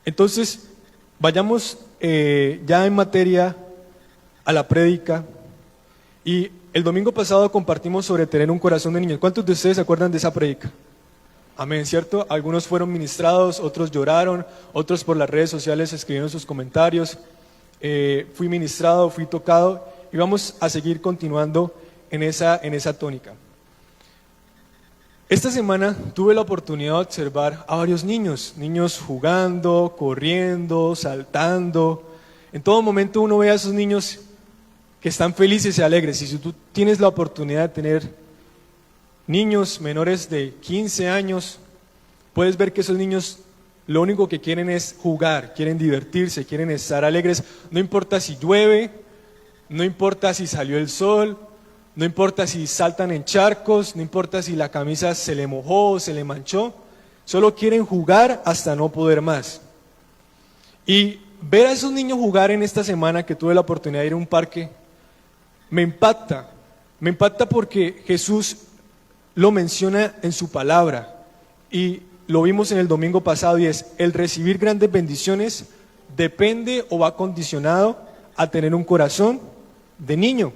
Entonces, vayamos ya en materia a la prédica. Y el domingo pasado compartimos sobre tener un corazón de niño. ¿Cuántos de ustedes se acuerdan de esa prédica? Amén, ¿cierto? Algunos fueron ministrados, otros lloraron, otros por las redes sociales escribieron sus comentarios. Fui ministrado, fui tocado y vamos a seguir continuando en esa tónica. Esta semana tuve la oportunidad de observar a varios niños jugando, corriendo, saltando. En todo momento uno ve a esos niños que están felices y alegres. Y si tú tienes la oportunidad de tener niños menores de 15 años, puedes ver que esos niños lo único que quieren es jugar, quieren divertirse, quieren estar alegres. No importa si llueve, no importa si salió el sol, no importa si saltan en charcos, no importa si la camisa se le mojó o se le manchó, solo quieren jugar hasta no poder más. Y ver a esos niños jugar en esta semana que tuve la oportunidad de ir a un parque, me impacta porque Jesús lo menciona en su palabra y lo vimos en el domingo pasado, y es: el recibir grandes bendiciones depende o va condicionado a tener un corazón de niño.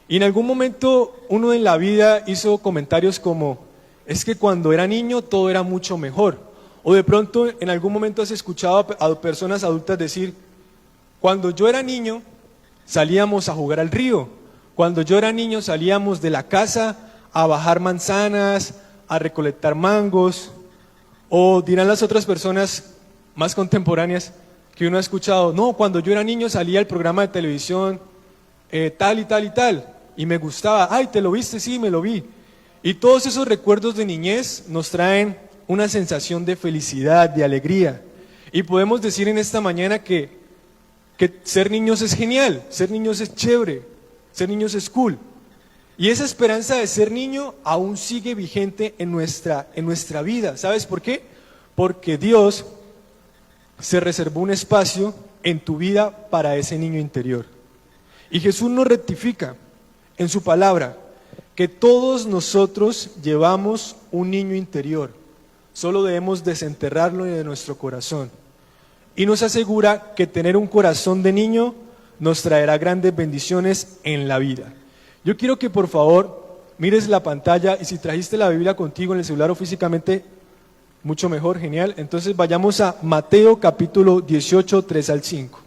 Y en algún momento uno en la vida hizo comentarios como: es que cuando era niño todo era mucho mejor. O de pronto en algún momento has escuchado a personas adultas decir: cuando yo era niño salíamos a jugar al río, cuando yo era niño salíamos de la casa a bajar manzanas, a recolectar mangos. O dirán las otras personas más contemporáneas que uno ha escuchado: no, cuando yo era niño salía al programa de televisión tal y tal y tal, y me gustaba. Ay, ¿te lo viste? Sí, me lo vi. Y todos esos recuerdos de niñez nos traen una sensación de felicidad, de alegría. Y podemos decir en esta mañana que ser niños es genial, ser niños es chévere, ser niños es cool. Y esa esperanza de ser niño aún sigue vigente en nuestra vida. ¿Sabes por qué? Porque Dios se reservó un espacio en tu vida para ese niño interior. Y Jesús nos rectifica en su palabra que todos nosotros llevamos un niño interior, solo debemos desenterrarlo de nuestro corazón. Y nos asegura que tener un corazón de niño nos traerá grandes bendiciones en la vida. Yo quiero que por favor mires la pantalla, y si trajiste la Biblia contigo en el celular o físicamente, mucho mejor, genial. Entonces vayamos a Mateo capítulo 18, 3 al 5.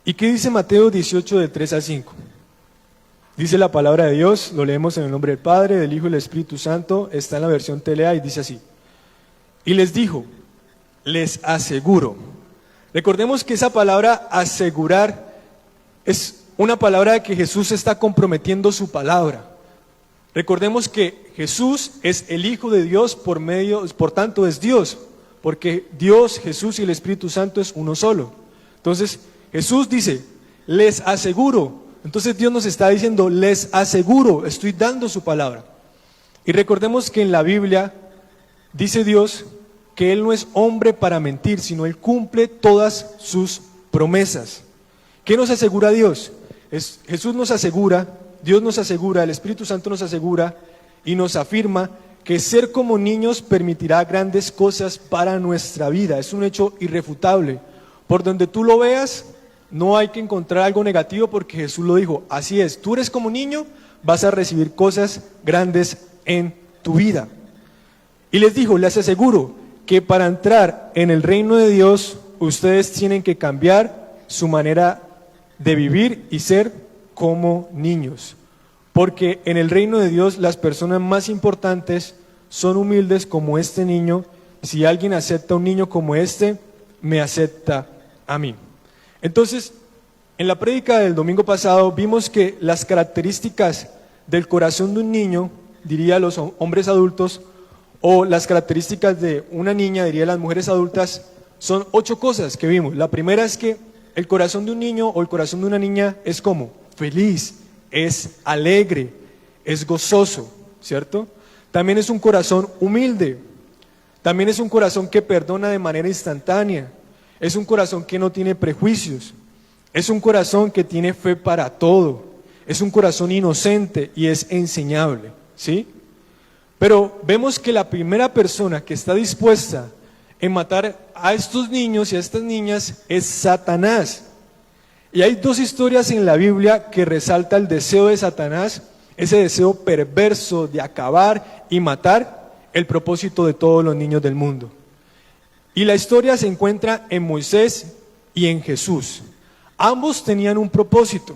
¿Y qué dice Mateo 18 de 3 al 5? Dice la palabra de Dios, lo leemos en el nombre del Padre, del Hijo y del Espíritu Santo, está en la versión Telea y dice así: y les dijo, les aseguro. Recordemos que esa palabra asegurar es una palabra de que Jesús está comprometiendo su palabra. Recordemos que Jesús es el Hijo de Dios, por tanto es Dios, porque Dios, Jesús y el Espíritu Santo es uno solo. Entonces Jesús dice, les aseguro. Entonces Dios nos está diciendo, les aseguro, estoy dando su palabra. Y recordemos que en la Biblia dice Dios que Él no es hombre para mentir, sino Él cumple todas sus promesas. ¿Qué nos asegura Dios? Jesús nos asegura, Dios nos asegura, el Espíritu Santo nos asegura y nos afirma que ser como niños permitirá grandes cosas para nuestra vida. Es un hecho irrefutable. Por donde tú lo veas, no hay que encontrar algo negativo, porque Jesús lo dijo, así es, tú eres como niño, vas a recibir cosas grandes en tu vida. Y les dijo, les aseguro que para entrar en el reino de Dios, ustedes tienen que cambiar su manera de vivir y ser como niños. Porque en el reino de Dios las personas más importantes son humildes como este niño. Si alguien acepta a un niño como este, me acepta a mí. Entonces, en la prédica del domingo pasado vimos que las características del corazón de un niño, diría los hombres adultos, o las características de una niña, diría las mujeres adultas, son 8 cosas que vimos. La primera es que el corazón de un niño o el corazón de una niña es como feliz, es alegre, es gozoso, ¿cierto? También es un corazón humilde, también es un corazón que perdona de manera instantánea, es un corazón que no tiene prejuicios, es un corazón que tiene fe para todo, es un corazón inocente y es enseñable, ¿sí? Pero vemos que la primera persona que está dispuesta en matar a estos niños y a estas niñas es Satanás. Y hay dos historias en la Biblia que resalta el deseo de Satanás, ese deseo perverso de acabar y matar el propósito de todos los niños del mundo. Y la historia se encuentra en Moisés y en Jesús. Ambos tenían un propósito.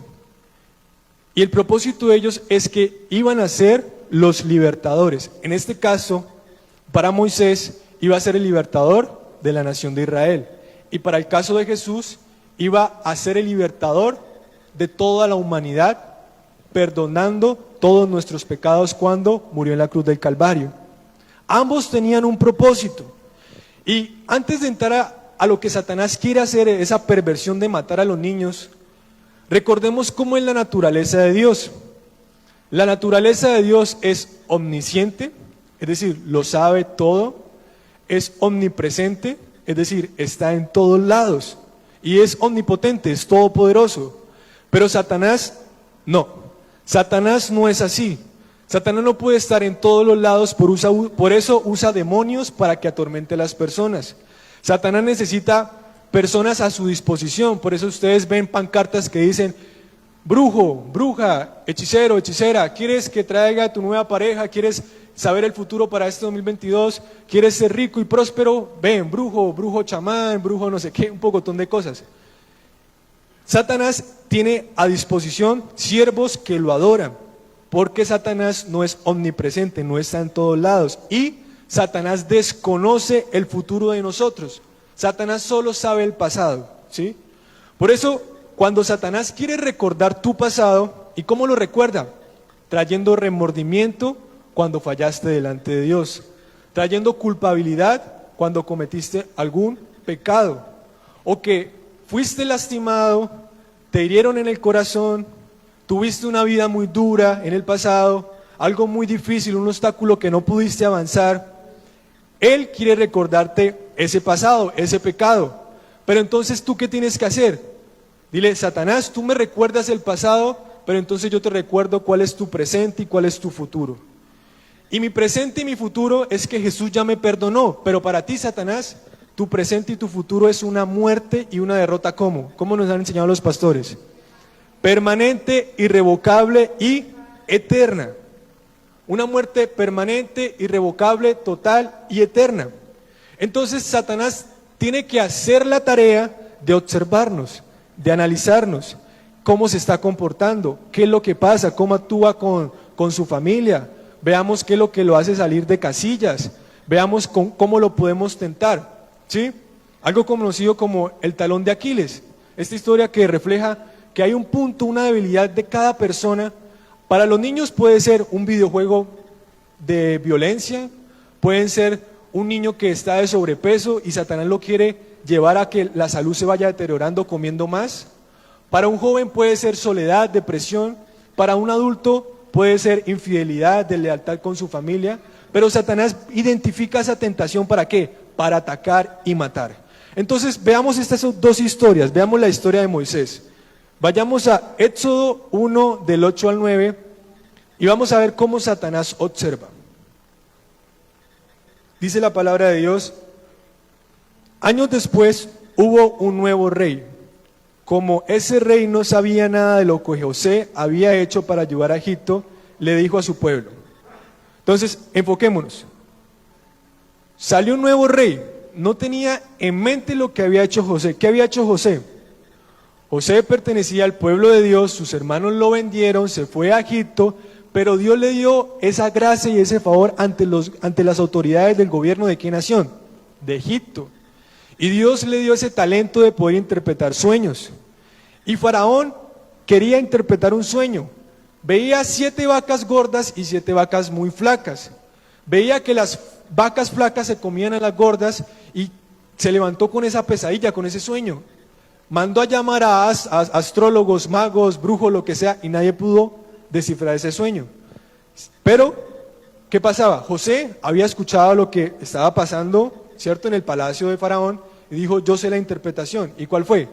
Y el propósito de ellos es que iban a ser los libertadores. En este caso, para Moisés iba a ser el libertador de la nación de Israel. Y para el caso de Jesús, iba a ser el libertador de toda la humanidad, perdonando todos nuestros pecados cuando murió en la cruz del Calvario. Ambos tenían un propósito. Y antes de entrar a lo que Satanás quiere hacer, esa perversión de matar a los niños, recordemos cómo es la naturaleza de Dios. La naturaleza de Dios es omnisciente, es decir, lo sabe todo, es omnipresente, es decir, está en todos lados, y es omnipotente, es todopoderoso. Pero Satanás no. Satanás no es así. Satanás no puede estar en todos los lados, por eso usa demonios para que atormente a las personas. Satanás necesita personas a su disposición, por eso ustedes ven pancartas que dicen: brujo, bruja, hechicero, hechicera, ¿quieres que traiga a tu nueva pareja? ¿Quieres saber el futuro para este 2022? ¿Quieres ser rico y próspero? Ven, brujo, brujo chamán, brujo no sé qué, un pocotón de cosas. Satanás tiene a disposición siervos que lo adoran, porque Satanás no es omnipresente, no está en todos lados. Y Satanás desconoce el futuro de nosotros. Satanás solo sabe el pasado, ¿sí? Por eso, cuando Satanás quiere recordar tu pasado, ¿y cómo lo recuerda? Trayendo remordimiento cuando fallaste delante de Dios, trayendo culpabilidad cuando cometiste algún pecado, o que fuiste lastimado, te hirieron en el corazón, tuviste una vida muy dura en el pasado, algo muy difícil, un obstáculo que no pudiste avanzar. Él quiere recordarte ese pasado, ese pecado. Pero entonces, ¿tú qué tienes que hacer? Dile: Satanás, tú me recuerdas el pasado, pero entonces yo te recuerdo cuál es tu presente y cuál es tu futuro. Y mi presente y mi futuro es que Jesús ya me perdonó, pero para ti, Satanás, tu presente y tu futuro es una muerte y una derrota. ¿Cómo? ¿Cómo nos han enseñado los pastores? Permanente, irrevocable y eterna. Una muerte permanente, irrevocable, total y eterna. Entonces Satanás tiene que hacer la tarea de observarnos, de analizarnos, cómo se está comportando, qué es lo que pasa, cómo actúa con su familia. Veamos qué es lo que lo hace salir de casillas, veamos cómo lo podemos tentar, ¿sí? Algo conocido como el talón de Aquiles, esta historia que refleja que hay un punto, una debilidad de cada persona. Para los niños puede ser un videojuego de violencia, pueden ser un niño que está de sobrepeso y Satanás lo quiere llevar a que la salud se vaya deteriorando comiendo más. Para un joven puede ser soledad, depresión. Para un adulto puede ser infidelidad, deslealtad con su familia. Pero Satanás identifica esa tentación, ¿para qué? Para atacar y matar. Entonces veamos estas dos historias, veamos la historia de Moisés. Vayamos a Éxodo 1 del 8 al 9 y vamos a ver cómo Satanás observa. Dice la palabra de Dios: años después hubo un nuevo rey. Como ese rey no sabía nada de lo que José había hecho para ayudar a Egipto, le dijo a su pueblo. Entonces, enfoquémonos. Salió un nuevo rey, no tenía en mente lo que había hecho José. ¿Qué había hecho José? José pertenecía al pueblo de Dios, sus hermanos lo vendieron, se fue a Egipto, pero Dios le dio esa gracia y ese favor ante las autoridades del gobierno ¿de qué nación? De Egipto. Y Dios le dio ese talento de poder interpretar sueños. Y Faraón quería interpretar un sueño. Veía 7 vacas gordas y 7 vacas muy flacas. Veía que las vacas flacas se comían a las gordas y se levantó con esa pesadilla, con ese sueño. Mandó a llamar a astrólogos, magos, brujos, lo que sea, y nadie pudo descifrar ese sueño. Pero, ¿qué pasaba? José había escuchado lo que estaba pasando, ¿cierto?, en el palacio de Faraón, y dijo: yo sé la interpretación. ¿Y cuál fue?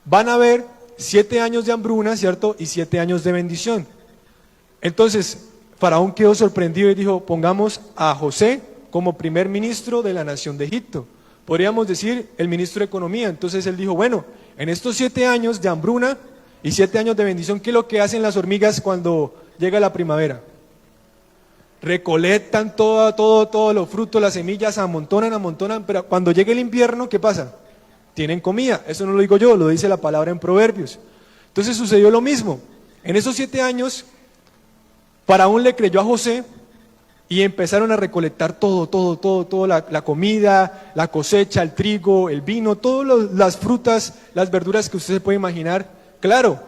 Van a ver 7 años de hambruna, ¿cierto? Y 7 años de bendición. Entonces, Faraón quedó sorprendido y dijo, pongamos a José como primer ministro de la nación de Egipto. Podríamos decir, el ministro de Economía. Entonces él dijo, bueno, en estos 7 años de hambruna y 7 años de bendición, ¿qué es lo que hacen las hormigas cuando llega la primavera? Recolectan todos los frutos, las semillas, amontonan, pero cuando llega el invierno, ¿qué pasa? Tienen comida. Eso no lo digo yo, lo dice la palabra en Proverbios. Entonces sucedió lo mismo. En esos 7 años, Faraón le creyó a José y empezaron a recolectar todo, la comida, la cosecha, el trigo, el vino, todas las frutas, las verduras que usted se puede imaginar. Claro,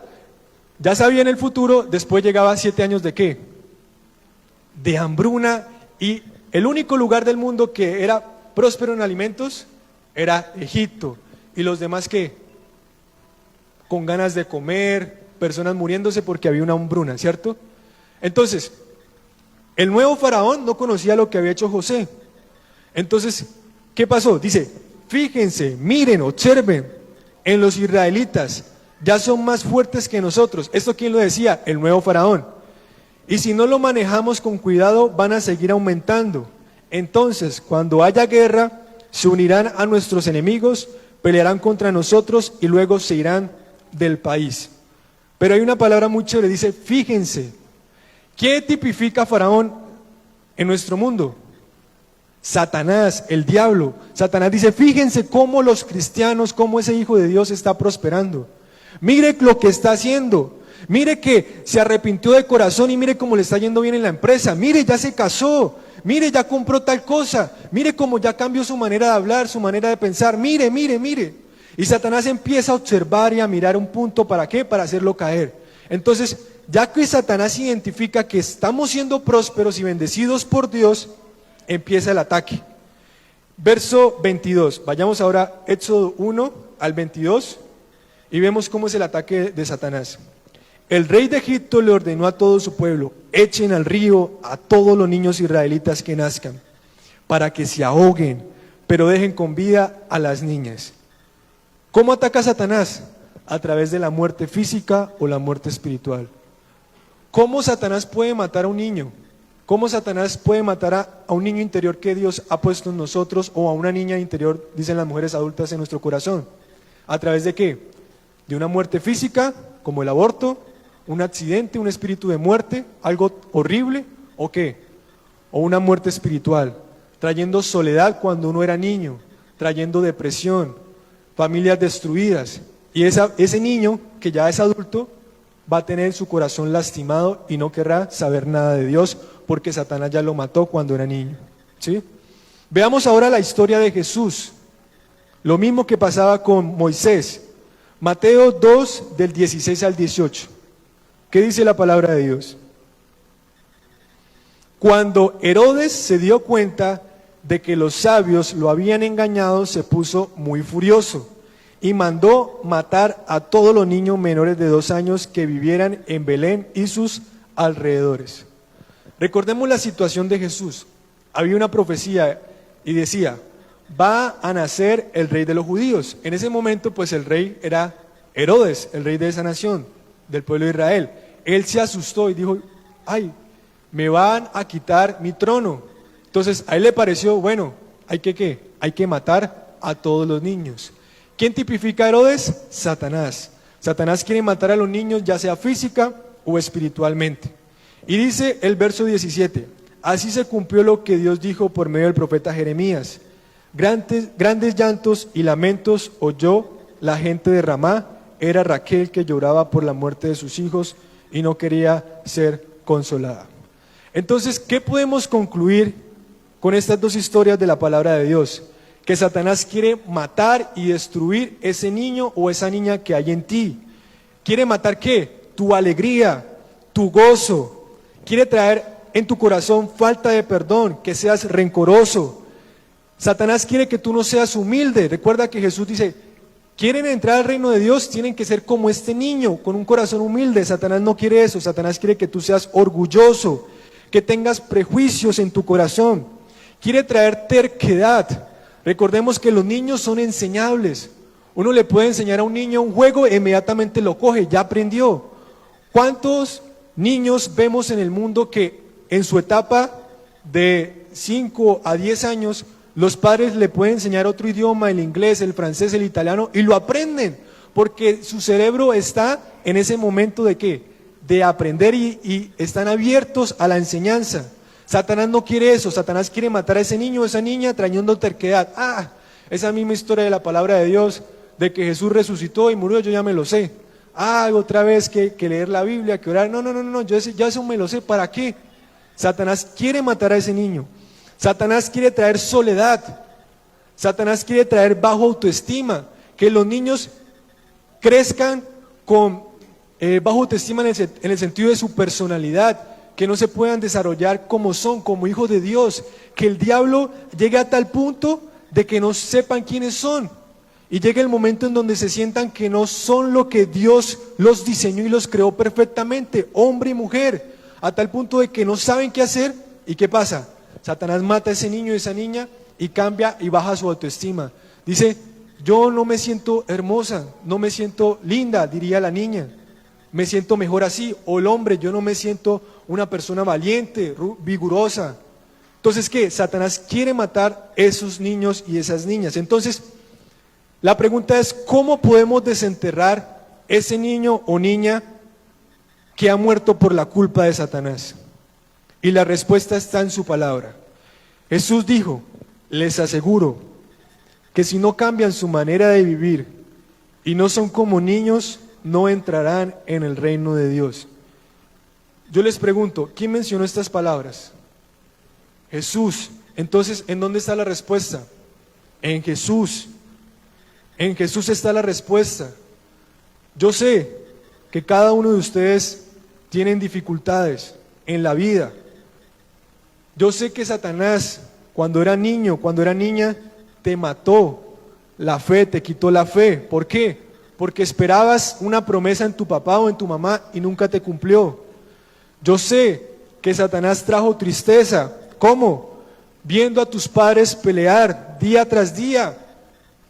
ya sabía en el futuro, después llegaba 7 años de ¿qué? De hambruna, y el único lugar del mundo que era próspero en alimentos era Egipto, y los demás ¿qué? Con ganas de comer, personas muriéndose porque había una hambruna, ¿cierto? Entonces, el nuevo faraón no conocía lo que había hecho José. Entonces, ¿qué pasó? Dice, fíjense, miren, observen, en los israelitas ya son más fuertes que nosotros. ¿Esto quién lo decía? El nuevo faraón. Y si no lo manejamos con cuidado, van a seguir aumentando. Entonces, cuando haya guerra, se unirán a nuestros enemigos, pelearán contra nosotros y luego se irán del país. Pero hay una palabra muy chévere, dice, fíjense. ¿Qué tipifica a Faraón en nuestro mundo? Satanás, el diablo. Satanás dice, fíjense cómo los cristianos, cómo ese hijo de Dios está prosperando. Mire lo que está haciendo. Mire que se arrepintió de corazón y mire cómo le está yendo bien en la empresa. Mire, ya se casó. Mire, ya compró tal cosa. Mire cómo ya cambió su manera de hablar, su manera de pensar. Mire. Y Satanás empieza a observar y a mirar un punto. ¿Para qué? Para hacerlo caer. Entonces, ya que Satanás identifica que estamos siendo prósperos y bendecidos por Dios, empieza el ataque. Verso 22, vayamos ahora a Éxodo 1 al 22 y vemos cómo es el ataque de Satanás. El rey de Egipto le ordenó a todo su pueblo, echen al río a todos los niños israelitas que nazcan, para que se ahoguen, pero dejen con vida a las niñas. ¿Cómo ataca Satanás? A través de la muerte física o la muerte espiritual. ¿Cómo Satanás puede matar a un niño? ¿Cómo Satanás puede matar a un niño interior que Dios ha puesto en nosotros o a una niña interior, dicen las mujeres adultas, en nuestro corazón? ¿A través de qué? De una muerte física, como el aborto, un accidente, un espíritu de muerte, algo horrible, ¿o qué? O una muerte espiritual, trayendo soledad cuando uno era niño, trayendo depresión, familias destruidas. Y ese niño que ya es adulto va a tener su corazón lastimado y no querrá saber nada de Dios porque Satanás ya lo mató cuando era niño. ¿Sí? Veamos ahora la historia de Jesús. Lo mismo que pasaba con Moisés. Mateo 2 del 16 al 18. ¿Qué dice la palabra de Dios? Cuando Herodes se dio cuenta de que los sabios lo habían engañado, se puso muy furioso y mandó matar a todos los niños menores de 2 años que vivieran en Belén y sus alrededores. Recordemos la situación de Jesús. Había una profecía y decía, va a nacer el rey de los judíos. En ese momento, pues el rey era Herodes, el rey de esa nación, del pueblo de Israel. Él se asustó y dijo, ay, me van a quitar mi trono. Entonces a él le pareció, bueno, hay que matar a todos los niños. ¿Quién tipifica a Herodes? Satanás. Satanás quiere matar a los niños, ya sea física o espiritualmente. Y dice el verso 17, así se cumplió lo que Dios dijo por medio del profeta Jeremías. Grandes llantos y lamentos oyó la gente de Ramá, era Raquel que lloraba por la muerte de sus hijos y no quería ser consolada. Entonces, ¿qué podemos concluir con estas dos historias de la palabra de Dios? Que Satanás quiere matar y destruir ese niño o esa niña que hay en ti. ¿Quiere matar qué? Tu alegría, tu gozo. Quiere traer en tu corazón falta de perdón, que seas rencoroso. Satanás quiere que tú no seas humilde. Recuerda que Jesús dice, quieren entrar al reino de Dios, tienen que ser como este niño, con un corazón humilde. Satanás no quiere eso. Satanás quiere que tú seas orgulloso, que tengas prejuicios en tu corazón. Quiere traer terquedad. Recordemos que los niños son enseñables. Uno le puede enseñar a un niño un juego e inmediatamente lo coge, ya aprendió. ¿Cuántos niños vemos en el mundo que en su etapa de 5 a 10 años los padres le pueden enseñar otro idioma, el inglés, el francés, el italiano, y lo aprenden? Porque su cerebro está en ese momento de ¿qué? De aprender y están abiertos a la enseñanza. Satanás no quiere eso, Satanás quiere matar a ese niño o esa niña trayendo terquedad. Esa misma historia de la palabra de Dios, de que Jesús resucitó y murió, yo ya me lo sé. Otra vez que leer la Biblia, que orar. No, yo ya eso me lo sé, ¿para qué? Satanás quiere matar a ese niño. Satanás quiere traer soledad. Satanás quiere traer bajo autoestima, que los niños crezcan con bajo autoestima en el sentido de su personalidad, que no se puedan desarrollar como son, como hijos de Dios, que el diablo llegue a tal punto de que no sepan quiénes son, y llegue el momento en donde se sientan que no son lo que Dios los diseñó y los creó perfectamente, hombre y mujer, a tal punto de que no saben qué hacer. ¿Y qué pasa? Satanás mata a ese niño y esa niña y cambia y baja su autoestima. Dice, yo no me siento hermosa, no me siento linda, diría la niña, me siento mejor así. O el hombre, yo no me siento una persona valiente, vigorosa. Entonces, ¿qué? Satanás quiere matar esos niños y esas niñas. Entonces, la pregunta es, ¿cómo podemos desenterrar ese niño o niña que ha muerto por la culpa de Satanás? Y la respuesta está en su palabra. Jesús dijo, les aseguro que si no cambian su manera de vivir y no son como niños, no entrarán en el reino de Dios. Yo les pregunto, ¿quién mencionó estas palabras? Jesús. Entonces, ¿en dónde está la respuesta? En Jesús. En Jesús está la respuesta. Yo sé que cada uno de ustedes tienen dificultades en la vida. Yo sé que Satanás, cuando era niño, cuando era niña, te mató la fe, te quitó la fe. ¿Por qué? Porque esperabas una promesa en tu papá o en tu mamá y nunca te cumplió. Yo sé que Satanás trajo tristeza. ¿Cómo? Viendo a tus padres pelear día tras día.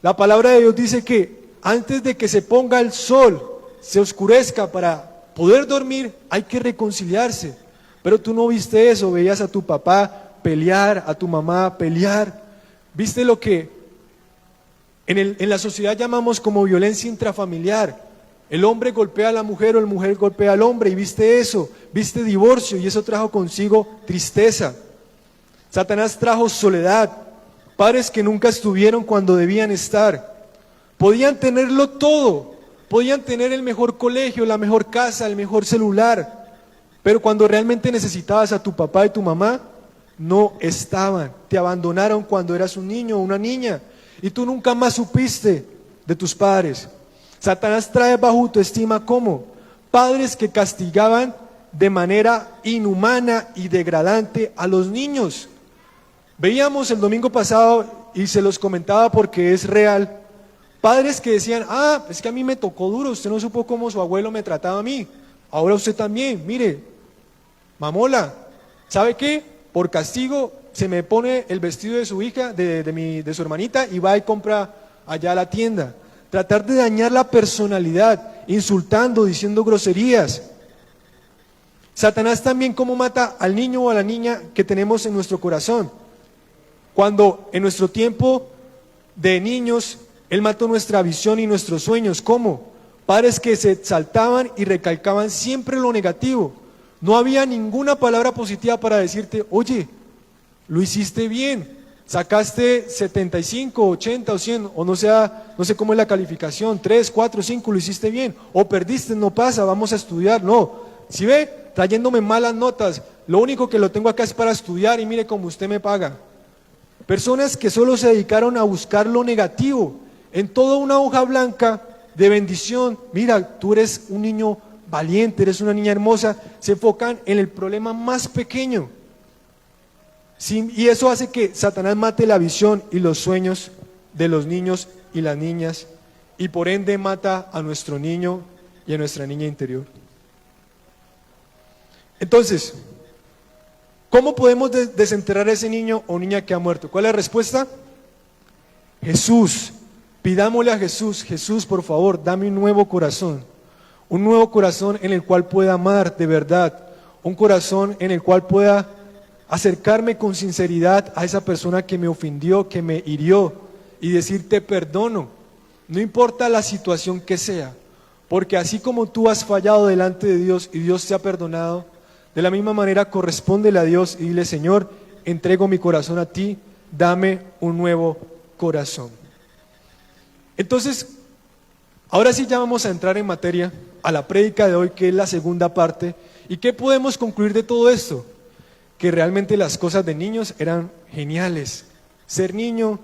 La palabra de Dios dice que antes de que se ponga el sol, se oscurezca para poder dormir, hay que reconciliarse. Pero tú no viste eso, veías a tu papá pelear, a tu mamá pelear. Viste lo que en la sociedad llamamos como violencia intrafamiliar. El hombre golpea a la mujer o la mujer golpea al hombre, y viste eso, viste divorcio, y eso trajo consigo tristeza. Satanás trajo soledad, padres que nunca estuvieron cuando debían estar. Podían tenerlo todo, podían tener el mejor colegio, la mejor casa, el mejor celular, pero cuando realmente necesitabas a tu papá y tu mamá, no estaban, te abandonaron cuando eras un niño o una niña, y tú nunca más supiste de tus padres. Satanás trae bajo autoestima ¿cómo? Padres que castigaban de manera inhumana y degradante a los niños. Veíamos el domingo pasado, y se los comentaba porque es real, padres que decían, es que a mí me tocó duro, usted no supo cómo su abuelo me trataba a mí, ahora usted también, mire, mamola, ¿sabe qué? Por castigo se me pone el vestido de su hija, de su hermanita, y va y compra allá a la tienda. Tratar de dañar la personalidad, insultando, diciendo groserías. Satanás también cómo mata al niño o a la niña que tenemos en nuestro corazón. Cuando en nuestro tiempo de niños, Él mató nuestra visión y nuestros sueños. ¿Cómo? Padres que se exaltaban y recalcaban siempre lo negativo. No había ninguna palabra positiva para decirte, oye, lo hiciste bien, sacaste 75, 80 o 100, o no sé cómo es la calificación, 3, 4, 5, lo hiciste bien, o perdiste, no pasa, vamos a estudiar. No, si ve, trayéndome malas notas, lo único que lo tengo acá es para estudiar y mire cómo usted me paga. Personas que solo se dedicaron a buscar lo negativo, en toda una hoja blanca de bendición. Mira, tú eres un niño valiente, eres una niña hermosa, se enfocan en el problema más pequeño. Y eso hace que Satanás mate la visión y los sueños de los niños y las niñas, y por ende mata a nuestro niño y a nuestra niña interior. Entonces, ¿cómo podemos desenterrar a ese niño o niña que ha muerto? ¿Cuál es la respuesta? Jesús. Pidámosle a Jesús, Jesús, por favor, dame un nuevo corazón en el cual pueda amar de verdad, un corazón en el cual pueda acercarme con sinceridad a esa persona que me ofendió, que me hirió, y decir te perdono, no importa la situación que sea, porque así como tú has fallado delante de Dios y Dios te ha perdonado, de la misma manera correspóndele a Dios y dile, Señor, entrego mi corazón a ti, dame un nuevo corazón. Entonces, ahora sí ya vamos a entrar en materia, a la prédica de hoy, que es la segunda parte. ¿Y qué podemos concluir de todo esto? Que realmente las cosas de niños eran geniales. Ser niño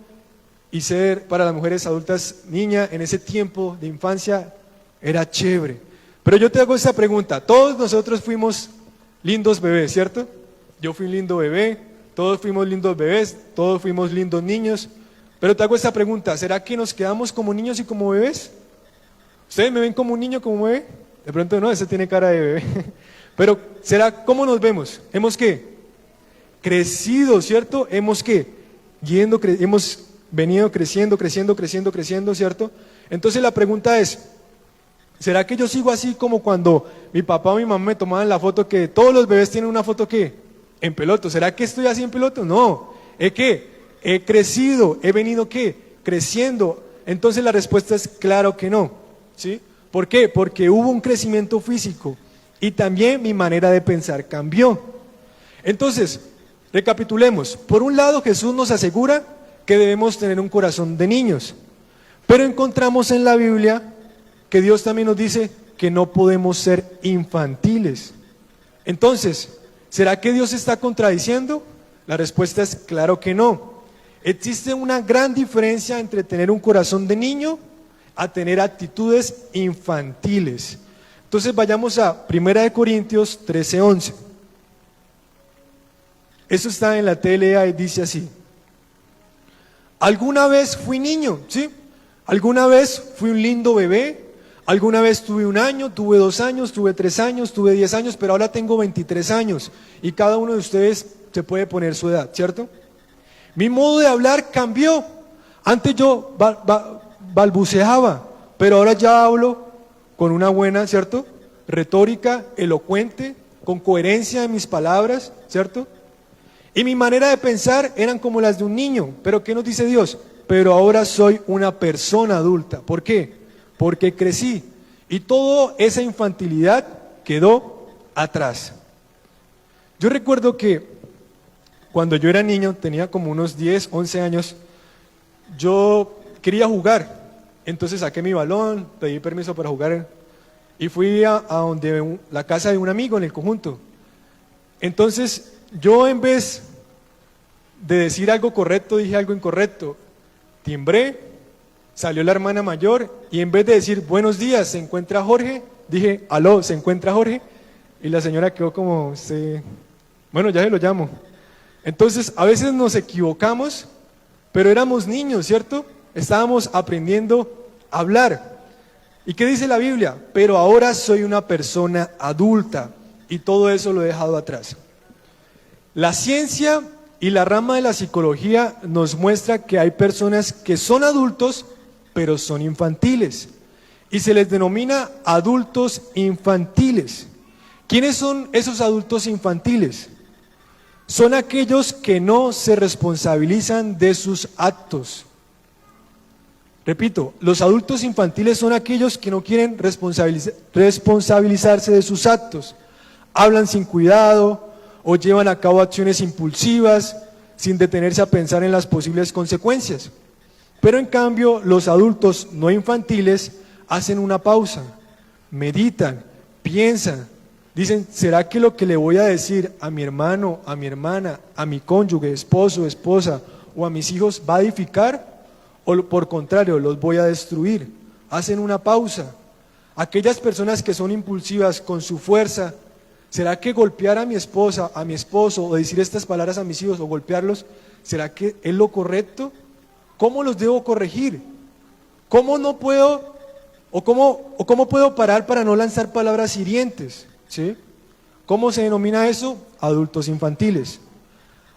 y ser para las mujeres adultas niña en ese tiempo de infancia era chévere. Pero yo te hago esta pregunta, todos nosotros fuimos lindos bebés, ¿cierto? Yo fui un lindo bebé, todos fuimos lindos bebés, todos fuimos lindos niños. Pero te hago esta pregunta, ¿será que nos quedamos como niños y como bebés? ¿Ustedes me ven como un niño, como bebé? De pronto no, ese tiene cara de bebé. Pero ¿será cómo nos vemos? ¿Hemos qué? Crecido, ¿cierto? ¿Hemos qué? Hemos venido creciendo, ¿cierto? Entonces la pregunta es, ¿será que yo sigo así como cuando mi papá o mi mamá me tomaban la foto, que todos los bebés tienen una foto qué? En peloto? ¿Será que estoy así en peloto? No, ¿es qué? He crecido, he venido ¿qué? Creciendo. Entonces la respuesta es claro que no, ¿sí? ¿Por qué? Porque hubo un crecimiento físico y también mi manera de pensar cambió. Entonces, recapitulemos. Por un lado, Jesús nos asegura que debemos tener un corazón de niños, pero encontramos en la Biblia que Dios también nos dice que no podemos ser infantiles. Entonces, ¿será que Dios está contradiciendo? La respuesta es claro que no. Existe una gran diferencia entre tener un corazón de niño a tener actitudes infantiles. Entonces vayamos a 1 Corintios 13:11. Eso está en la TLA y dice así: alguna vez fui niño, ¿sí? Alguna vez fui un lindo bebé, alguna vez tuve 1 año, tuve 2 años, tuve 3 años, tuve 10 años, pero ahora tengo 23 años y cada uno de ustedes se puede poner su edad, ¿cierto? Mi modo de hablar cambió. Antes yo balbuceaba, pero ahora ya hablo con una buena, ¿cierto? Retórica, elocuente, con coherencia en mis palabras, ¿cierto? Y mi manera de pensar eran como las de un niño. ¿Pero qué nos dice Dios? Pero ahora soy una persona adulta. ¿Por qué? Porque crecí y toda esa infantilidad quedó atrás. Yo recuerdo que cuando yo era niño, tenía como unos 10, 11 años, yo quería jugar. Entonces saqué mi balón, pedí permiso para jugar y fui a donde la casa de un amigo en el conjunto. Entonces yo, en vez de decir algo correcto, dije algo incorrecto. Timbré, salió la hermana mayor y en vez de decir buenos días, ¿se encuentra Jorge? Dije, aló, ¿se encuentra Jorge? Y la señora quedó como, bueno, ya se lo llamo. Entonces a veces nos equivocamos, pero éramos niños, ¿cierto? Estábamos aprendiendo a hablar. ¿Y qué dice la Biblia? Pero ahora soy una persona adulta y todo eso lo he dejado atrás. La ciencia y la rama de la psicología nos muestra que hay personas que son adultos, pero son infantiles. Y se les denomina adultos infantiles. ¿Quiénes son esos adultos infantiles? Son aquellos que no se responsabilizan de sus actos. Repito, los adultos infantiles son aquellos que no quieren responsabilizarse de sus actos. Hablan sin cuidado o llevan a cabo acciones impulsivas sin detenerse a pensar en las posibles consecuencias. Pero en cambio, los adultos no infantiles hacen una pausa, meditan, piensan. Dicen, ¿será que lo que le voy a decir a mi hermano, a mi hermana, a mi cónyuge, esposo, esposa o a mis hijos va a edificar? ¿O por contrario, los voy a destruir? Hacen una pausa. Aquellas personas que son impulsivas con su fuerza, ¿será que golpear a mi esposa, a mi esposo o decir estas palabras a mis hijos o golpearlos, será que es lo correcto? ¿Cómo los debo corregir? ¿Cómo no puedo cómo puedo parar para no lanzar palabras hirientes? ¿Sí? ¿Cómo se denomina eso? Adultos infantiles.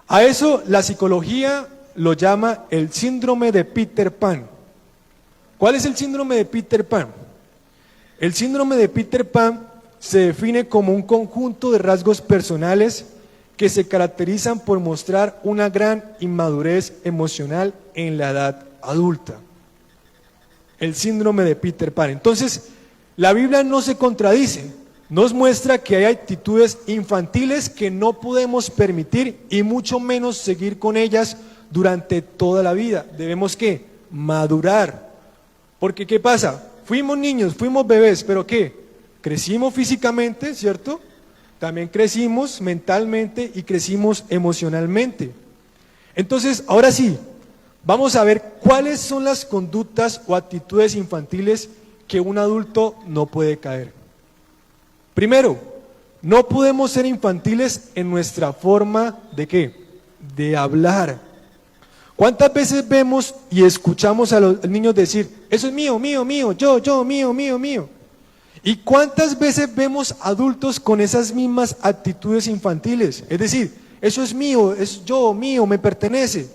A eso la psicología lo llama el síndrome de Peter Pan. ¿Cuál es el síndrome de Peter Pan? El síndrome de Peter Pan se define como un conjunto de rasgos personales que se caracterizan por mostrar una gran inmadurez emocional en la edad adulta. El síndrome de Peter Pan. Entonces, la Biblia no se contradice, nos muestra que hay actitudes infantiles que no podemos permitir y mucho menos seguir con ellas durante toda la vida. Debemos ¿qué? Madurar. Porque ¿qué pasa? Fuimos niños, fuimos bebés, pero ¿qué? Crecimos físicamente, ¿cierto? También crecimos mentalmente y crecimos emocionalmente. Entonces, ahora sí, vamos a ver cuáles son las conductas o actitudes infantiles que un adulto no puede caer. Primero, no podemos ser infantiles en nuestra forma de ¿qué? De hablar. ¿Cuántas veces vemos y escuchamos a los niños decir, eso es mío, mío, mío, yo, mío, mío, mío? ¿Y cuántas veces vemos adultos con esas mismas actitudes infantiles? Es decir, eso es mío, es yo, mío, me pertenece.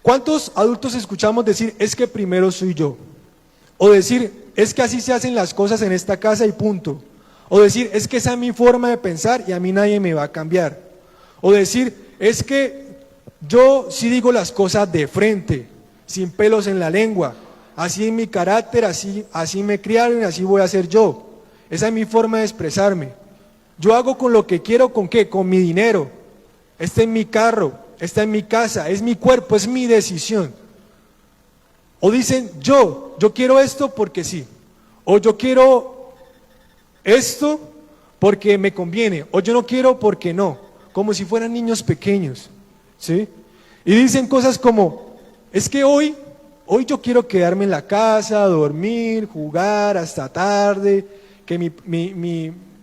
¿Cuántos adultos escuchamos decir, es que primero soy yo? O decir, es que así se hacen las cosas en esta casa y punto. O decir, es que esa es mi forma de pensar y a mí nadie me va a cambiar. O decir, es que yo sí digo las cosas de frente, sin pelos en la lengua. Así es mi carácter, así me criaron y así voy a ser yo. Esa es mi forma de expresarme. Yo hago con lo que quiero, ¿con qué? Con mi dinero. Este es mi carro, esta es mi casa, es mi cuerpo, es mi decisión. O dicen, yo quiero esto porque sí. O yo quiero esto porque me conviene. O yo no quiero porque no. Como si fueran niños pequeños, ¿sí? Y dicen cosas como, es que hoy yo quiero quedarme en la casa, dormir, jugar hasta tarde, que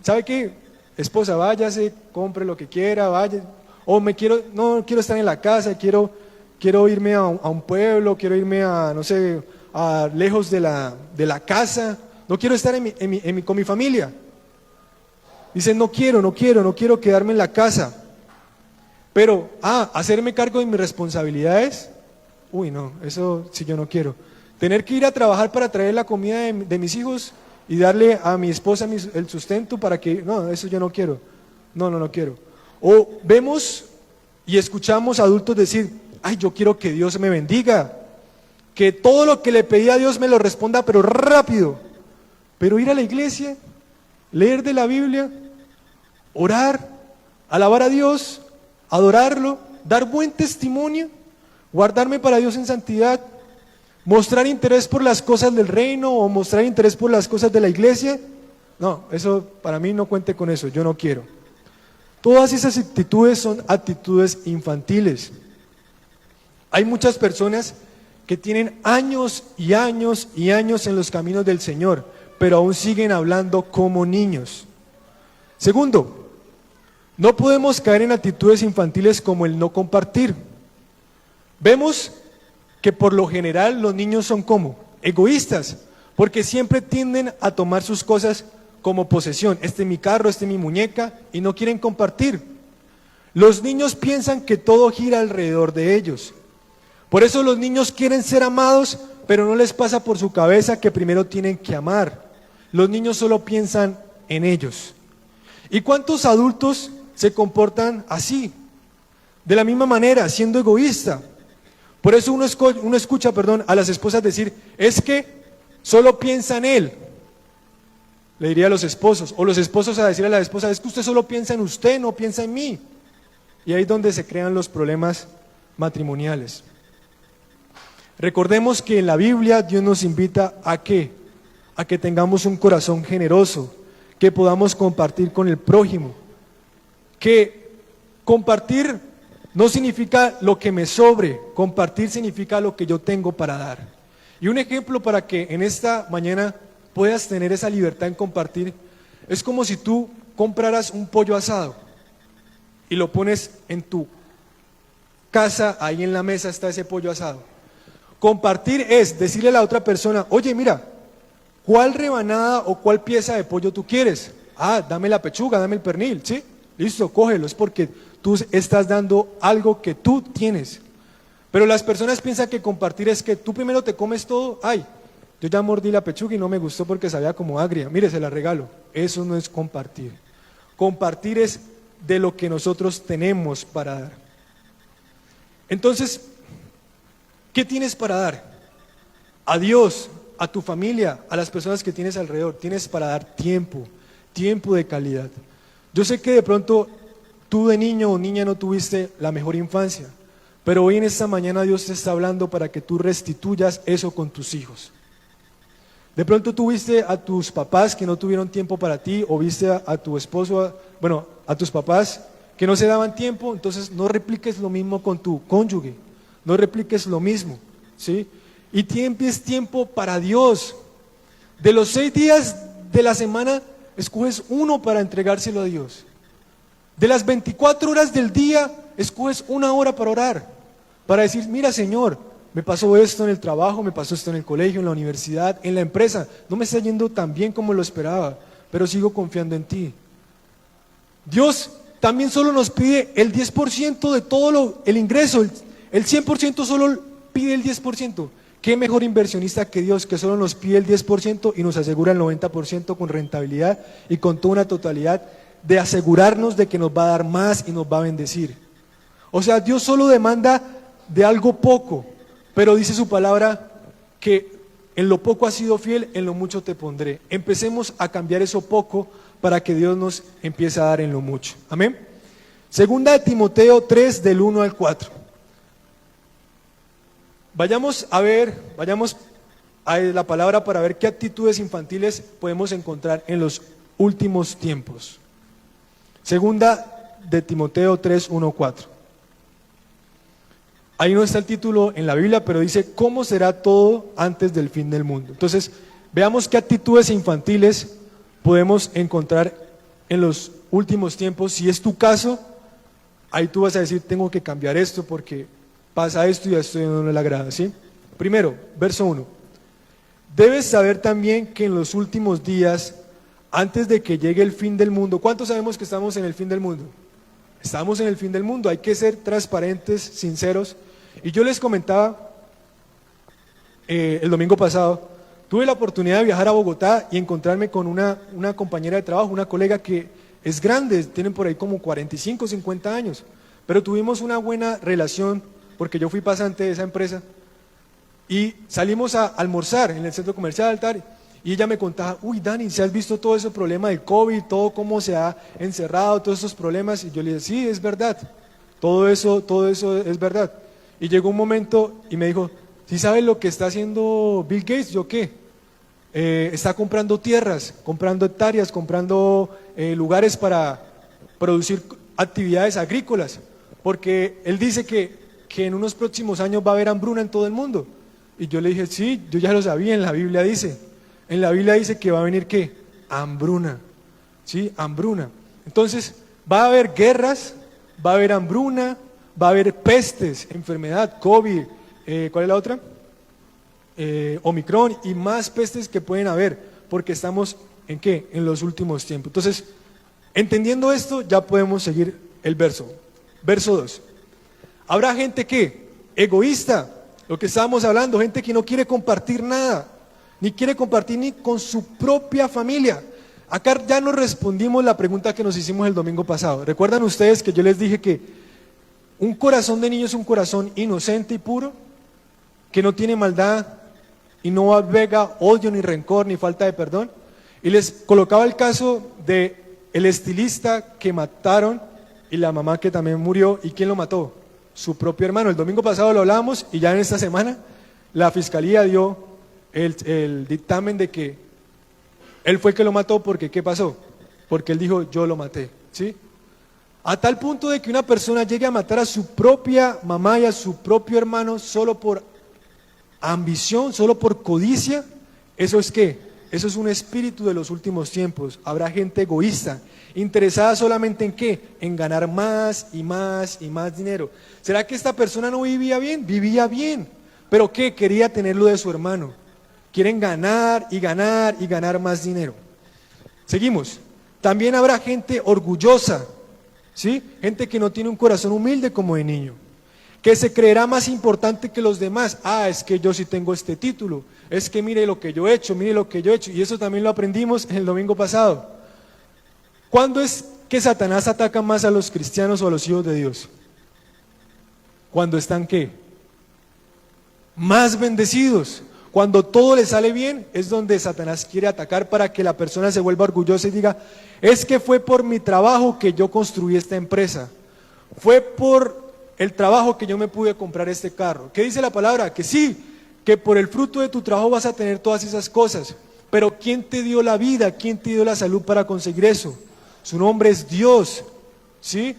¿sabe qué? Esposa, váyase, compre lo que quiera, vaya. O no quiero estar en la casa, quiero irme a un pueblo, quiero irme a, no sé, lejos de la casa, no quiero estar con mi familia. Dicen, no quiero quedarme en la casa. Pero, hacerme cargo de mis responsabilidades, uy, no, eso sí yo no quiero. Tener que ir a trabajar para traer la comida de mis hijos y darle a mi esposa el sustento para que, no, eso yo no quiero. No quiero. O vemos y escuchamos adultos decir, ay, yo quiero que Dios me bendiga, que todo lo que le pedí a Dios me lo responda, pero rápido. Pero ir a la iglesia, leer de la Biblia, orar, alabar a Dios, adorarlo, dar buen testimonio, guardarme para Dios en santidad, mostrar interés por las cosas del reino o mostrar interés por las cosas de la iglesia, no, eso para mí no cuente con eso, yo no quiero. Todas esas actitudes son actitudes infantiles. Hay muchas personas que tienen años y años y años en los caminos del Señor, pero aún siguen hablando como niños. Segundo, no podemos caer en actitudes infantiles como el no compartir. Vemos que por lo general los niños son como egoístas, porque siempre tienden a tomar sus cosas como posesión. Este es mi carro, este es mi muñeca, y no quieren compartir. Los niños piensan que todo gira alrededor de ellos. Por eso los niños quieren ser amados, pero no les pasa por su cabeza que primero tienen que amar. Los niños solo piensan en ellos. ¿Y cuántos adultos se comportan así? De la misma manera, siendo egoísta. Por eso uno escucha a las esposas decir, es que solo piensa en él. Le diría a los esposos, o los esposos a decir a la esposa, es que usted solo piensa en usted, no piensa en mí. Y ahí es donde se crean los problemas matrimoniales. Recordemos que en la Biblia Dios nos invita ¿a qué? A que tengamos un corazón generoso, que podamos compartir con el prójimo. Que compartir no significa lo que me sobre, compartir significa lo que yo tengo para dar. Y un ejemplo para que en esta mañana puedas tener esa libertad en compartir, es como si tú compraras un pollo asado y lo pones en tu casa, ahí en la mesa está ese pollo asado. Compartir es decirle a la otra persona, oye, mira, ¿cuál rebanada o cuál pieza de pollo tú quieres? Dame la pechuga, dame el pernil, ¿sí? Listo, cógelo, es porque tú estás dando algo que tú tienes. Pero las personas piensan que compartir es que tú primero te comes todo. Ay, yo ya mordí la pechuga y no me gustó porque sabía como agria. Mire, se la regalo. Eso no es compartir. Compartir es de lo que nosotros tenemos para dar. Entonces, ¿qué tienes para dar? A Dios, a tu familia, a las personas que tienes alrededor. Tienes para dar tiempo, tiempo de calidad. Yo sé que de pronto tú de niño o niña no tuviste la mejor infancia, pero hoy en esta mañana Dios te está hablando para que tú restituyas eso con tus hijos. De pronto tú viste a tus papás que no tuvieron tiempo para ti, o viste a tu esposo, a tus papás que no se daban tiempo. Entonces no repliques lo mismo con tu cónyuge, no repliques lo mismo, ¿sí? Y tienes tiempo para Dios. De los 6 días de la semana, escoges uno para entregárselo a Dios. De las 24 horas del día, escoges 1 hora para orar, para decir, mira Señor, me pasó esto en el trabajo, me pasó esto en el colegio, en la universidad, en la empresa, no me está yendo tan bien como lo esperaba, pero sigo confiando en ti. Dios también solo nos pide el 10% de todo el ingreso, el 100% solo pide el 10%. ¿Qué mejor inversionista que Dios, que solo nos pide el 10% y nos asegura el 90% con rentabilidad y con toda una totalidad de asegurarnos de que nos va a dar más y nos va a bendecir? O sea, Dios solo demanda de algo poco, pero dice su palabra que en lo poco has sido fiel, en lo mucho te pondré. Empecemos a cambiar eso poco para que Dios nos empiece a dar en lo mucho. Amén. Segunda de Timoteo 3, del 1 al 4. Vayamos a la palabra para ver qué actitudes infantiles podemos encontrar en los últimos tiempos. Segunda de Timoteo 3, 1, 4. Ahí no está el título en la Biblia, pero dice, ¿cómo será todo antes del fin del mundo? Entonces, veamos qué actitudes infantiles podemos encontrar en los últimos tiempos. Si es tu caso, ahí tú vas a decir, tengo que cambiar esto porque pasa esto y a esto no le agrada, ¿sí? Primero, verso 1. Debes saber también que en los últimos días, antes de que llegue el fin del mundo, ¿cuántos sabemos que estamos en el fin del mundo? Estamos en el fin del mundo, hay que ser transparentes, sinceros. Y yo les comentaba el domingo pasado, tuve la oportunidad de viajar a Bogotá y encontrarme con una compañera de trabajo, una colega que es grande, tienen por ahí como 45, 50 años, pero tuvimos una buena relación porque yo fui pasante de esa empresa y salimos a almorzar en el centro comercial Altar. Y ella me contaba, uy Dani, ¿se has visto todo ese problema del COVID, todo cómo se ha encerrado, todos esos problemas? Y yo le dije, sí, es verdad, todo eso es verdad. Y llegó un momento y me dijo, ¿sí sabes lo que está haciendo Bill Gates? ¿Yo qué? Está comprando tierras, comprando hectáreas, comprando lugares para producir actividades agrícolas, porque él dice que en unos próximos años va a haber hambruna en todo el mundo. Y yo le dije, sí, yo ya lo sabía, en la Biblia dice. En la Biblia dice que va a venir ¿qué? Hambruna, ¿sí? Hambruna. Entonces, va a haber guerras, va a haber hambruna, va a haber pestes, enfermedad, COVID, ¿cuál es la otra? Omicron y más pestes que pueden haber, porque estamos ¿en qué? En los últimos tiempos. Entonces, entendiendo esto, ya podemos seguir el verso. Verso 2. Habrá gente que, egoísta, lo que estábamos hablando, gente que no quiere compartir nada, ni quiere compartir ni con su propia familia. Acá ya nos respondimos la pregunta que nos hicimos el domingo pasado. ¿Recuerdan ustedes que yo les dije que un corazón de niño es un corazón inocente y puro, que no tiene maldad y no alberga odio, ni rencor, ni falta de perdón? Y les colocaba el caso de el estilista que mataron y la mamá que también murió. ¿Y quién lo mató? Su propio hermano. El domingo pasado lo hablábamos y ya en esta semana la fiscalía dio el dictamen de que él fue el que lo mató. Porque ¿qué pasó? Porque él dijo, yo lo maté, ¿sí? A tal punto de que una persona llegue a matar a su propia mamá y a su propio hermano solo por ambición, solo por codicia. ¿Eso es qué? Eso es un espíritu de los últimos tiempos. Habrá gente egoísta, interesada solamente en ¿qué? En ganar más y más y más dinero. ¿Será que esta persona no vivía bien? Vivía bien, pero ¿qué? Quería tener lo de su hermano. Quieren ganar y ganar y ganar más dinero. Seguimos. También habrá gente orgullosa, ¿sí? Gente que no tiene un corazón humilde como de niño. que se creerá más importante que los demás. Ah, es que yo sí tengo este título, es que mire lo que yo he hecho, mire lo que yo he hecho, y eso también lo aprendimos el domingo pasado. ¿Cuándo es que Satanás ataca más a los cristianos o a los hijos de Dios? Cuando están, ¿qué? Más bendecidos. Cuando todo le sale bien, es donde Satanás quiere atacar para que la persona se vuelva orgullosa y diga, es que fue por mi trabajo que yo construí esta empresa, fue por el trabajo que yo me pude comprar este carro. ¿Qué dice la palabra? Que sí, que por el fruto de tu trabajo vas a tener todas esas cosas, pero ¿quién te dio la vida? ¿Quién te dio la salud para conseguir eso? Su nombre es Dios, ¿sí?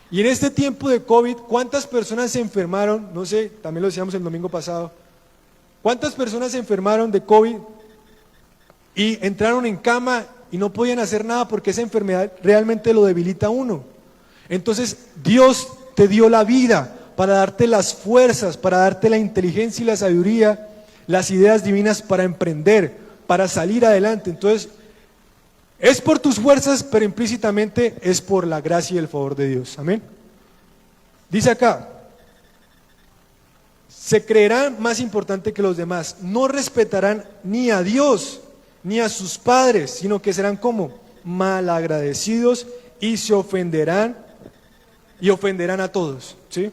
Y en este tiempo de COVID, ¿cuántas personas se enfermaron? No sé, también lo decíamos el domingo pasado. ¿Cuántas personas se enfermaron de COVID y entraron en cama y no podían hacer nada porque esa enfermedad realmente lo debilita a uno? Entonces, Dios te dio la vida para darte las fuerzas, para darte la inteligencia y la sabiduría, las ideas divinas para emprender, para salir adelante. Entonces, es por tus fuerzas, pero implícitamente es por la gracia y el favor de Dios. Amén. Dice acá, se creerán más importante que los demás, no respetarán ni a Dios ni a sus padres, sino que serán como malagradecidos y se ofenderán y ofenderán a todos, ¿sí?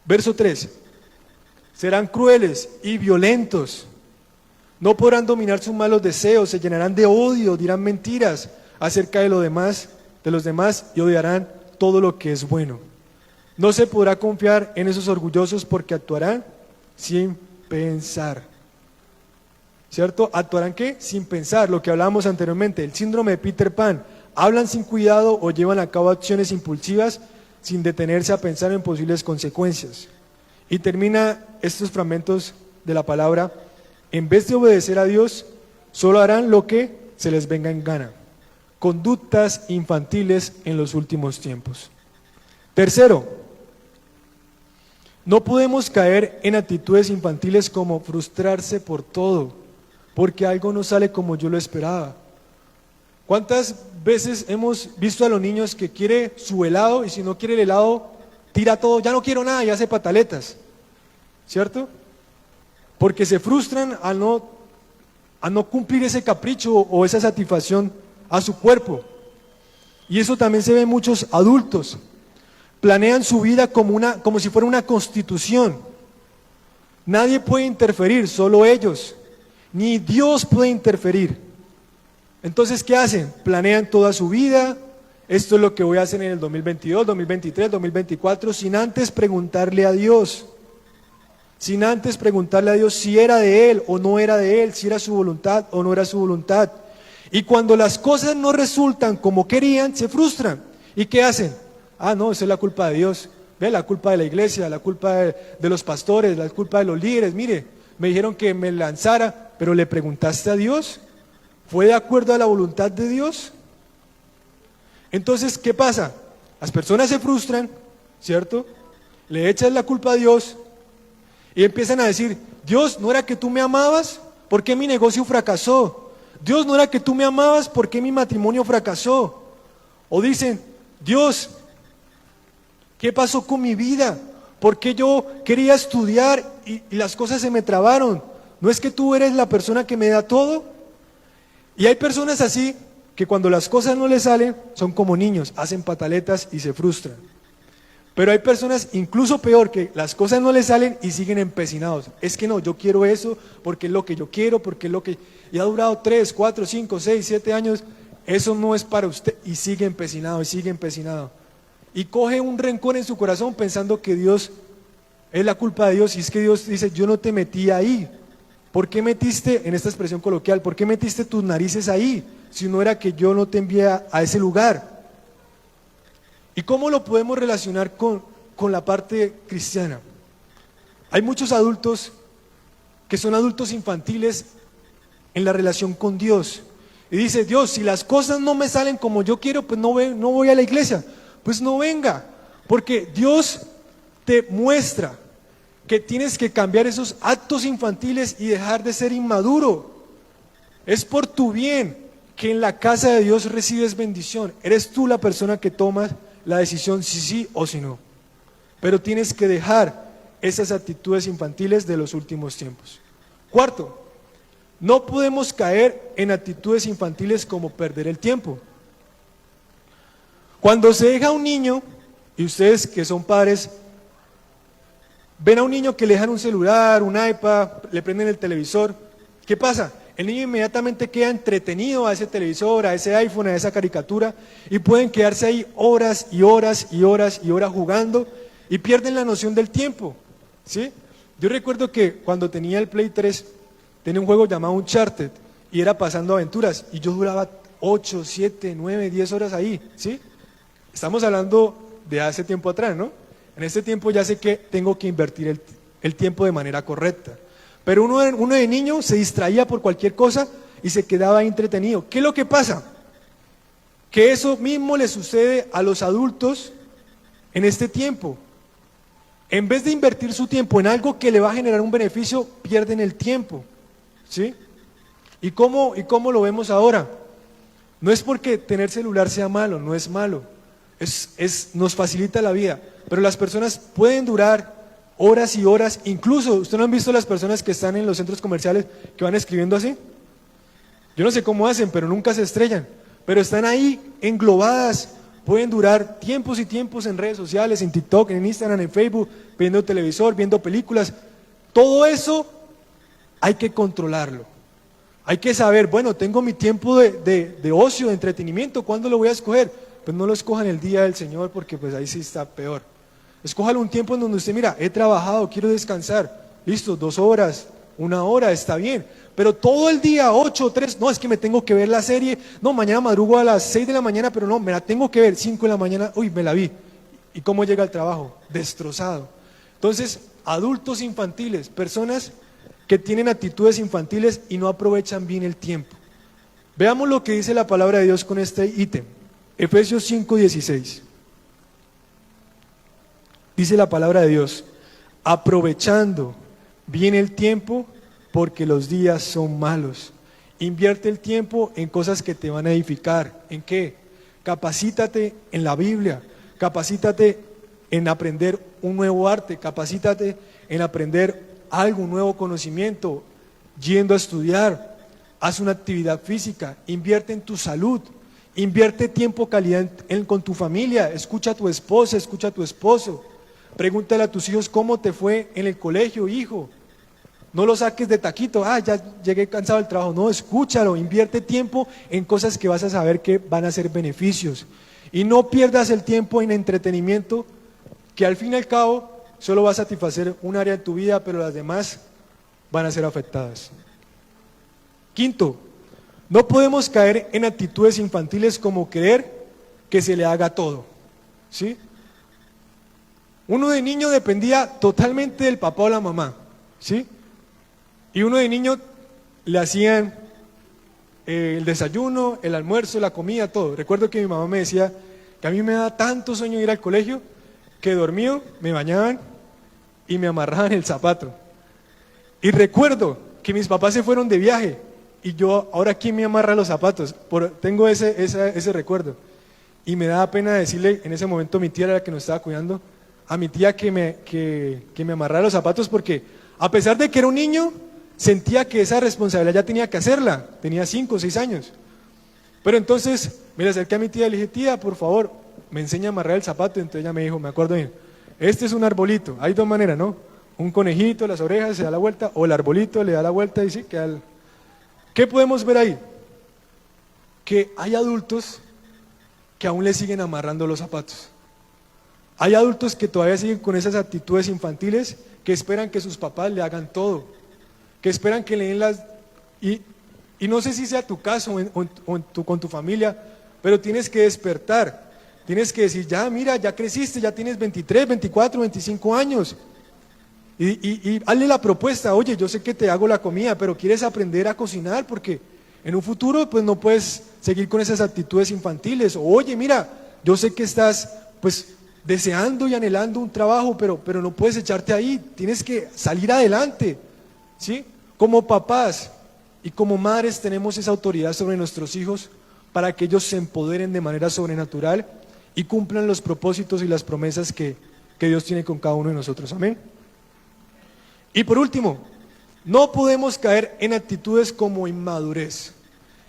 Verso 3, serán crueles y violentos, no podrán dominar sus malos deseos, se llenarán de odio, dirán mentiras acerca de los demás y odiarán todo lo que es bueno. No se podrá confiar en esos orgullosos porque actuarán sin pensar. ¿Cierto? ¿Actuarán qué? Sin pensar, lo que hablábamos anteriormente, el síndrome de Peter Pan. Hablan sin cuidado o llevan a cabo acciones impulsivas sin detenerse a pensar en posibles consecuencias. Y termina estos fragmentos de la palabra, en vez de obedecer a Dios, solo harán lo que se les venga en gana. Conductas infantiles en los últimos tiempos. Tercero, no podemos caer en actitudes infantiles como frustrarse por todo, porque algo no sale como yo lo esperaba. ¿Cuántas veces hemos visto a los niños que quiere su helado y si no quiere el helado, tira todo, ya no quiero nada y hace pataletas? ¿Cierto? Porque se frustran al no cumplir ese capricho o esa satisfacción a su cuerpo. Y eso también se ve en muchos adultos. Planean su vida como si fuera una constitución. Nadie puede interferir, solo ellos. Ni Dios puede interferir. Entonces, ¿qué hacen? Planean toda su vida. Esto es lo que voy a hacer en el 2022, 2023, 2024, sin antes preguntarle a Dios. Sin antes preguntarle a Dios si era de Él o no era de Él, si era su voluntad o no era su voluntad. Y cuando las cosas no resultan como querían, se frustran. ¿Y qué hacen? Ah, no, esa es la culpa de Dios. Ve, la culpa de la iglesia, la culpa de los pastores, la culpa de los líderes. Mire, me dijeron que me lanzara, pero ¿le preguntaste a Dios? ¿Fue de acuerdo a la voluntad de Dios? Entonces, ¿qué pasa? Las personas se frustran, ¿cierto? Le echan la culpa a Dios y empiezan a decir, Dios, ¿no era que tú me amabas? ¿Por qué mi negocio fracasó? Dios, ¿no era que tú me amabas? ¿Por qué mi matrimonio fracasó? O dicen, Dios, ¿qué pasó con mi vida? ¿Por qué yo quería estudiar y las cosas se me trabaron? ¿No es que tú eres la persona que me da todo? Y hay personas así que cuando las cosas no les salen, son como niños, hacen pataletas y se frustran. Pero hay personas incluso peor, que las cosas no les salen y siguen empecinados. Es que no, yo quiero eso porque es lo que yo quiero, porque es lo que... Y ha durado 3, 4, 5, 6, 7 años, eso no es para usted. Y sigue empecinado, y sigue empecinado. Y coge un rencor en su corazón pensando que Dios es la culpa de Dios. Y es que Dios dice, yo no te metí ahí. ¿Por qué metiste, en esta expresión coloquial, por qué metiste tus narices ahí? Si no era que yo no te envié a ese lugar. ¿Y cómo lo podemos relacionar con la parte cristiana? Hay muchos adultos que son adultos infantiles en la relación con Dios. Y dice, Dios, si las cosas no me salen como yo quiero, pues no voy a la iglesia. Pues no venga, porque Dios te muestra que tienes que cambiar esos actos infantiles y dejar de ser inmaduro. Es por tu bien que en la casa de Dios recibes bendición. Eres tú la persona que tomas la decisión si sí o si no. pero tienes que dejar esas actitudes infantiles de los últimos tiempos. Cuarto, no podemos caer en actitudes infantiles como perder el tiempo. Cuando se deja a un niño, y ustedes que son padres, ven a un niño que le dejan un celular, un iPad, le prenden el televisor, ¿qué pasa? El niño inmediatamente queda entretenido a ese televisor, a ese iPhone, a esa caricatura, y pueden quedarse ahí horas y horas y horas y horas jugando, y pierden la noción del tiempo, ¿sí? Yo recuerdo que cuando tenía el Play 3, tenía un juego llamado Uncharted, y era pasando aventuras, y yo duraba 8, 7, 9, 10 horas ahí, ¿sí? Estamos hablando de hace tiempo atrás, ¿no? En este tiempo ya sé que tengo que invertir el tiempo de manera correcta. Pero uno de niño se distraía por cualquier cosa y se quedaba ahí entretenido. ¿Qué es lo que pasa? Que eso mismo le sucede a los adultos en este tiempo. En vez de invertir su tiempo en algo que le va a generar un beneficio, pierden el tiempo, ¿sí? ¿Y cómo lo vemos ahora? No es porque tener celular sea malo, no es malo. Nos facilita la vida, pero las personas pueden durar horas y horas, incluso, ¿ustedes no han visto las personas que están en los centros comerciales que van escribiendo así? Yo no sé cómo hacen, pero nunca se estrellan, pero están ahí englobadas, pueden durar tiempos y tiempos en redes sociales, en TikTok, en Instagram, en Facebook, viendo televisor, viendo películas. Todo eso hay que controlarlo. Hay que saber, bueno, tengo mi tiempo de ocio, de entretenimiento, ¿cuándo lo voy a escoger? Pues no lo escojan el día del Señor, porque pues ahí sí está peor. Escójalo un tiempo en donde usted, mira, he trabajado, quiero descansar, listo, 2 horas, 1 hora, está bien, pero todo el día, 8, 3, no, es que me tengo que ver la serie, no, mañana madrugo a las 6 de la mañana, pero no, me la tengo que ver, 5 de la mañana, uy, me la vi. ¿Y cómo llega al trabajo? Destrozado. Entonces, adultos infantiles, personas que tienen actitudes infantiles y no aprovechan bien el tiempo. Veamos lo que dice la palabra de Dios con este ítem. Efesios 5:16. Dice la palabra de Dios, aprovechando bien el tiempo porque los días son malos. Invierte el tiempo en cosas que te van a edificar. ¿En qué? Capacítate en la Biblia, capacítate en aprender un nuevo arte, capacítate en aprender algo, un nuevo conocimiento, yendo a estudiar, haz una actividad física, invierte en tu salud. Invierte tiempo calidad con tu familia, escucha a tu esposa, escucha a tu esposo, pregúntale a tus hijos cómo te fue en el colegio, hijo. No lo saques de taquito, ya llegué cansado del trabajo, no, escúchalo, invierte tiempo en cosas que vas a saber que van a ser beneficios. Y no pierdas el tiempo en entretenimiento, que al fin y al cabo solo va a satisfacer un área de tu vida, pero las demás van a ser afectadas. Quinto, no podemos caer en actitudes infantiles como creer que se le haga todo, ¿sí? Uno de niño dependía totalmente del papá o la mamá, ¿sí? Y uno de niño le hacían el desayuno, el almuerzo, la comida, todo. Recuerdo que mi mamá me decía que a mí me daba tanto sueño ir al colegio que dormido me bañaban y me amarraban el zapato. Y recuerdo que mis papás se fueron de viaje. Y yo, ahora ¿quién me amarra los zapatos? Tengo ese recuerdo. Y me daba pena decirle, en ese momento mi tía era la que nos estaba cuidando, a mi tía que me amarrara los zapatos, porque a pesar de que era un niño, sentía que esa responsabilidad ya tenía que hacerla. Tenía 5 o 6 años. Pero entonces me le acerqué a mi tía y le dije, tía, por favor, me enseña a amarrar el zapato. Entonces ella me dijo, me acuerdo bien, este es un arbolito. Hay 2 maneras, ¿no? Un conejito, las orejas, se da la vuelta, o el arbolito le da la vuelta y sí, queda el... ¿Qué podemos ver ahí? Que hay adultos que aún le siguen amarrando los zapatos. Hay adultos que todavía siguen con esas actitudes infantiles, que esperan que sus papás le hagan todo, que esperan que le den las... Y no sé si sea tu caso con tu familia, pero tienes que despertar, tienes que decir, ya mira, ya creciste, ya tienes 23, 24, 25 años. Y hazle la propuesta, oye, yo sé que te hago la comida, pero quieres aprender a cocinar porque en un futuro pues no puedes seguir con esas actitudes infantiles. O, oye, mira, yo sé que estás pues deseando y anhelando un trabajo, pero no puedes echarte ahí, tienes que salir adelante, ¿sí? Como papás y como madres tenemos esa autoridad sobre nuestros hijos para que ellos se empoderen de manera sobrenatural y cumplan los propósitos y las promesas que que Dios tiene con cada uno de nosotros. Amén. Y por último, no podemos caer en actitudes como inmadurez.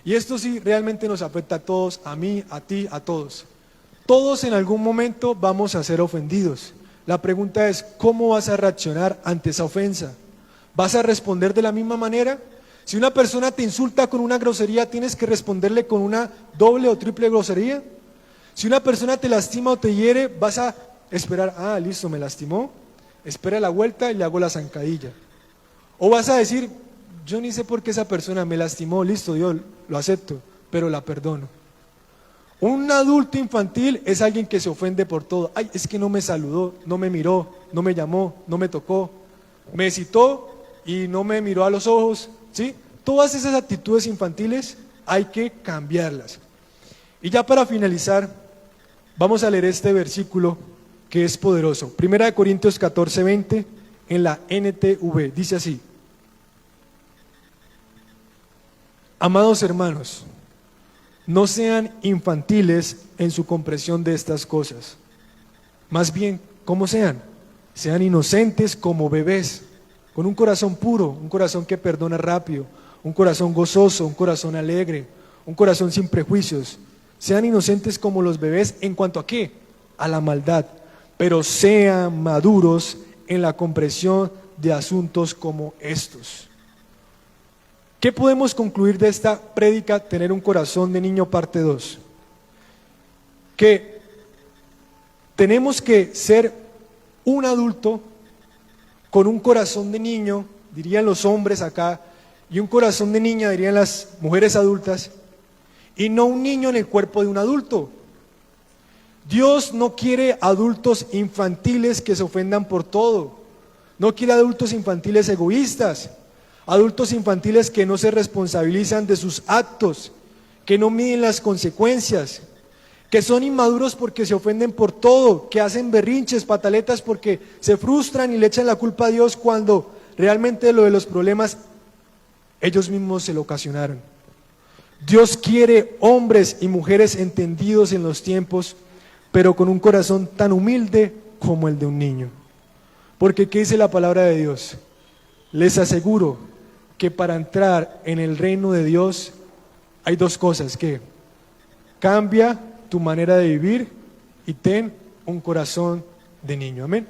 Y esto sí realmente nos afecta a todos, a mí, a ti, a todos. Todos en algún momento vamos a ser ofendidos. La pregunta es, ¿cómo vas a reaccionar ante esa ofensa? ¿Vas a responder de la misma manera? Si una persona te insulta con una grosería, ¿tienes que responderle con una doble o triple grosería? Si una persona te lastima o te hiere, vas a esperar, listo, me lastimó, espera la vuelta y le hago la zancadilla. O vas a decir, yo ni sé por qué esa persona me lastimó, listo, Dios, lo acepto, pero la perdono. Un adulto infantil es alguien que se ofende por todo. Ay, es que no me saludó, no me miró, no me llamó, no me tocó, me citó y no me miró a los ojos, ¿sí? Todas esas actitudes infantiles hay que cambiarlas. Y ya para finalizar, vamos a leer este versículo que es poderoso. Primera de Corintios 14:20 en la NTV, dice así: amados hermanos, no sean infantiles en su comprensión de estas cosas. Más bien, ¿cómo sean? Sean inocentes como bebés, con un corazón puro, un corazón que perdona rápido, un corazón gozoso, un corazón alegre, un corazón sin prejuicios. Sean inocentes como los bebés en cuanto a ¿qué? A la maldad, pero sean maduros en la comprensión de asuntos como estos. ¿Qué podemos concluir de esta prédica, Tener un corazón de niño, parte 2? Que tenemos que ser un adulto con un corazón de niño, dirían los hombres acá, y un corazón de niña, dirían las mujeres adultas, y no un niño en el cuerpo de un adulto. Dios no quiere adultos infantiles que se ofendan por todo, no quiere adultos infantiles egoístas, adultos infantiles que no se responsabilizan de sus actos, que no miden las consecuencias, que son inmaduros porque se ofenden por todo, que hacen berrinches, pataletas porque se frustran y le echan la culpa a Dios cuando realmente lo de los problemas ellos mismos se lo ocasionaron. Dios quiere hombres y mujeres entendidos en los tiempos, pero con un corazón tan humilde como el de un niño. Porque ¿qué dice la palabra de Dios? Les aseguro que para entrar en el reino de Dios hay dos cosas: que cambia tu manera de vivir y ten un corazón de niño. Amén.